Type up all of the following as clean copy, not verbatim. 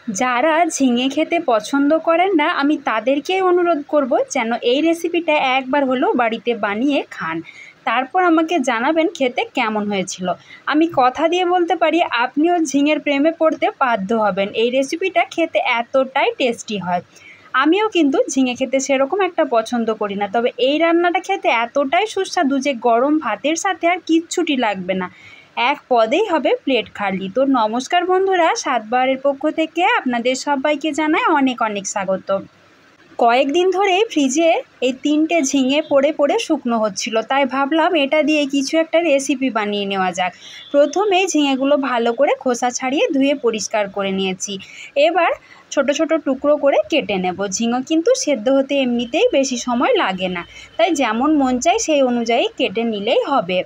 যারা ঝিঙে খেতে পছন্দ করেন না আমি তাদেরকেই অনুরোধ করব যেন এই রেসিপিটা একবার হলেও বাড়িতে বানিয়ে খান। তারপর আমাকে জানাবেন খেতে কেমন হয়েছিল। আমি কথা দিয়ে বলতে পারি আপনিও ঝিঙের প্রেমে পড়তে বাধ্য হবেন। এই রেসিপিটা খেতে এতটাই টেস্টি হয়। আমিও কিন্তু ঝিঙে খেতে সেরকম একটা পছন্দ করি না, তবে এই রান্নাটা খেতে এতটাই সুস্বাদু যে গরম ভাতের সাথে আর কিচ্ছুটি লাগবে না, এক পদেই হবে প্লেট খালি। তো নমস্কার বন্ধুরা, স্বাদবাহারের পক্ষ থেকে আপনাদের সবাইকে জানাই অনেক অনেক স্বাগত। কয়েকদিন ধরেই ফ্রিজে এই 3টে ঝিঙে পড়ে পড়ে শুকনো হচ্ছিল, তাই ভাবলাম এটা দিয়ে কিছু একটা রেসিপি বানিয়ে নেওয়া যাক। প্রথমেই ঝিঙেগুলো ভালো করে খোসা ছাড়িয়ে ধুয়ে পরিষ্কার করে নিয়েছি। এবার ছোট ছোট টুকরো করে কেটে নেব। ঝিঙে কিন্তু সেদ্ধ হতে এমনিতেই বেশি সময় লাগে না, তাই যেমন মন চায় সেই অনুযায়ী কেটে নিলেই হবে।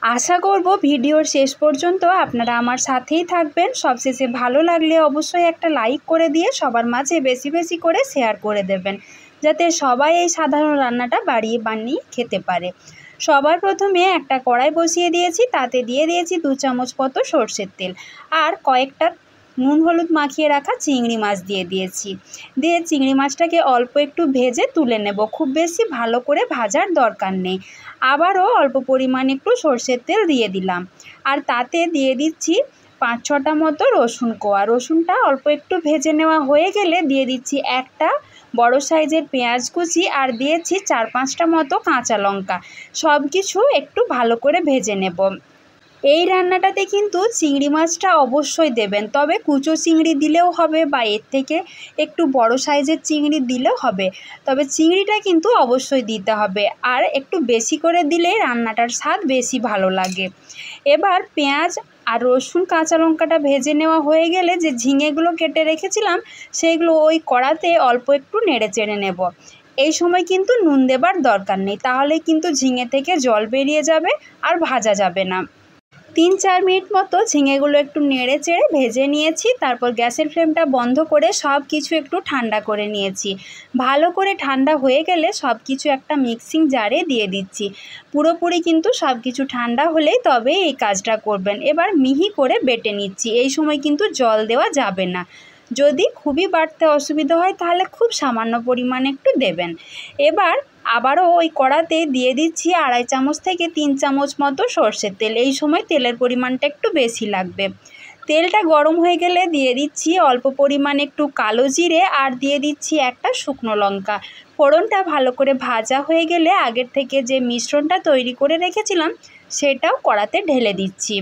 আশা করব ভিডিওর শেষ পর্যন্ত আপনারা আমার সাথেই থাকবেন। সবশেষে ভালো লাগলে অবশ্যই একটা লাইক করে দিয়ে সবার মাঝে বেশি বেশি করে শেয়ার করে দেবেন, যাতে সবাই এই সাধারণ রান্নাটা বানিয়ে খেতে পারে। সবার প্রথমে একটা কড়াই বসিয়ে দিয়েছি, তাতে দিয়ে দিয়েছি 2 চামচ মতো সর্ষের তেল আর কয়েকটা নুন হলুদ মাখিয়ে রাখা চিংড়ি মাছ দিয়ে দিয়েছি। দিয়ে চিংড়ি মাছটাকে অল্প একটু ভেজে তুলে নেব, খুব বেশি ভালো করে ভাজার দরকার নেই। আবারও অল্প পরিমাণে একটু সর্ষের তেল দিয়ে দিলাম আর তাতে দিয়ে দিচ্ছি 5-6টা মতো রসুন কোয়া। রসুনটা অল্প একটু ভেজে নেওয়া হয়ে গেলে দিয়ে দিচ্ছি একটা বড় সাইজের পেঁয়াজ কুচি আর দিয়েছি 4-5টা মতো কাঁচা লঙ্কা। সব কিছু একটু ভালো করে ভেজে নেব। এই রান্নাটাতে কিন্তু চিংড়ি মাছটা অবশ্যই দেবেন, তবে কুচো চিংড়ি দিলেও হবে বা এর থেকে একটু বড় সাইজের চিংড়ি দিলেও হবে, তবে চিংড়িটা কিন্তু অবশ্যই দিতে হবে আর একটু বেশি করে দিলে রান্নাটার স্বাদ বেশি ভালো লাগে। এবার পেঁয়াজ আর রসুন কাঁচা লঙ্কাটা ভেজে নেওয়া হয়ে গেলে যে ঝিঙেগুলো কেটে রেখেছিলাম সেইগুলো ওই কড়াতে অল্প একটু নেড়ে চেড়ে নেব। এই সময় কিন্তু নুন দেবার দরকার নেই, তাহলে কিন্তু ঝিঙে থেকে জল বেরিয়ে যাবে আর ভাজা যাবে না। 3-4 মিনিট মতো ঝিঙেগুলো একটু নেড়ে চেড়ে ভেজে নিয়েছি। তারপর গ্যাসের ফ্লেমটা বন্ধ করে সব কিছু একটু ঠান্ডা করে নিয়েছি। ভালো করে ঠান্ডা হয়ে গেলে সব কিছু একটা মিক্সিং জারে দিয়ে দিচ্ছি। পুরোপুরি কিন্তু সব কিছু ঠান্ডা হলেই তবে এই কাজটা করবেন। এবার মিহি করে বেটে নিচ্ছি। এই সময় কিন্তু জল দেওয়া যাবে না, যদি খুবই বাটতে অসুবিধা হয় তাহলে খুব সামান্য পরিমাণে একটু দেবেন। এবার আবারও ওই কড়াতে দিয়ে দিচ্ছি 2.5 চামচ থেকে 3 চামচ মতো সর্ষের তেল। এই সময় তেলের পরিমাণটা একটু বেশি লাগবে। তেলটা গরম হয়ে গেলে দিয়ে দিচ্ছি অল্প পরিমাণে একটু কালো জিরে আর দিয়ে দিচ্ছি একটা শুকনো লঙ্কা। ফোড়নটা ভালো করে ভাজা হয়ে গেলে আগের থেকে যে মিশ্রণটা তৈরি করে রেখেছিলাম সেটাও কড়াতে ঢেলে দিচ্ছি।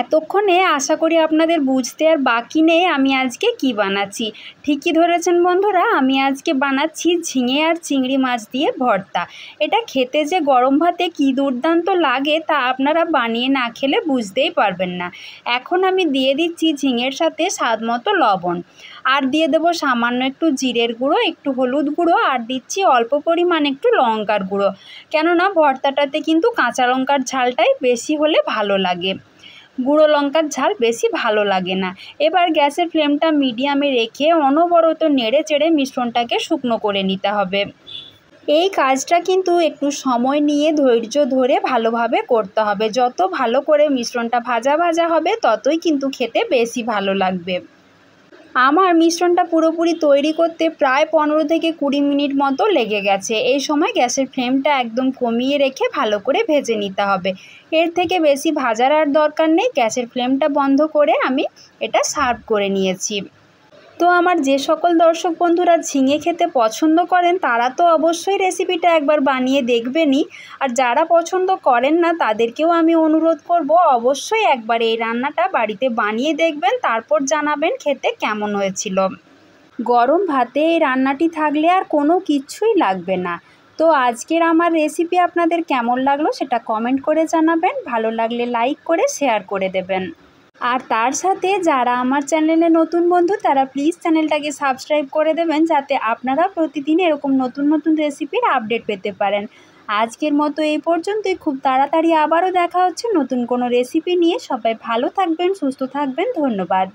এতক্ষণে আশা করি আপনাদের বুঝতে আর বাকি নেই আমি আজকে কি বানাচ্ছি। ঠিকই ধরেছেন বন্ধুরা, আমি আজকে বানাচ্ছি ঝিঙে আর চিংড়ি মাছ দিয়ে ভর্তা। এটা খেতে যে গরম ভাতে কী দুর্দান্ত লাগে তা আপনারা বানিয়ে না খেলে বুঝতেই পারবেন না। এখন আমি দিয়ে দিচ্ছি ঝিঙের সাথে স্বাদ মতো লবণ আর দিয়ে দেবো সামান্য একটু জিরের গুঁড়ো, একটু হলুদ গুঁড়ো আর দিচ্ছি অল্প পরিমাণ একটু লঙ্কার গুঁড়ো, কেননা ভর্তাটাতে কিন্তু কাঁচা লঙ্কার ঝালটাই বেশি হলে ভালো লাগে, গুঁড়ো লঙ্কার ঝাল বেশি ভালো লাগে না। এবার গ্যাসের ফ্লেমটা মিডিয়ামে রেখে অনবরত নেড়ে চেড়ে মিশ্রণটাকে শুকনো করে নিতে হবে। এই কাজটা কিন্তু একটু সময় নিয়ে ধৈর্য ধরে ভালোভাবে করতে হবে। যত ভালো করে মিশ্রণটা ভাজা ভাজা হবে ততই কিন্তু খেতে বেশি ভালো লাগবে। আমার মিশ্রণটা পুরোপুরি তৈরি করতে প্রায় 15 থেকে 20 মিনিট মতো লেগে গেছে। এই সময় গ্যাসের ফ্লেমটা একদম কমিয়ে রেখে ভালো করে ভেজে নিতে হবে। এর থেকে বেশি ভাজার আর দরকার নেই। গ্যাসের ফ্লেমটা বন্ধ করে আমি এটা সার্ভ করে নিয়েছি। তো আমার যে সকল দর্শক বন্ধুরা ঝিঙে খেতে পছন্দ করেন তারা তো অবশ্যই রেসিপিটা একবার বানিয়ে দেখবেনই, আর যারা পছন্দ করেন না তাদেরকেও আমি অনুরোধ করব অবশ্যই একবার এই রান্নাটা বাড়িতে বানিয়ে দেখবেন, তারপর জানাবেন খেতে কেমন হয়েছিল। গরম ভাতে এই রান্নাটি থাকলে আর কোনো কিছুই লাগবে না। তো আজকের আমার রেসিপি আপনাদের কেমন লাগলো সেটা কমেন্ট করে জানাবেন, ভালো লাগলে লাইক করে শেয়ার করে দেবেন। আর তার সাথে যারা আমার চ্যানেলে নতুন বন্ধু তারা প্লিজ চ্যানেলটাকে সাবস্ক্রাইব করে দেবেন, যাতে আপনারা প্রতিদিন এরকম নতুন নতুন রেসিপির আপডেট পেতে পারেন। আজকের মতো এই পর্যন্তই, খুব তাড়াতাড়ি আবারও দেখা হচ্ছে নতুন কোনো রেসিপি নিয়ে। সবাই ভালো থাকবেন, সুস্থ থাকবেন, ধন্যবাদ।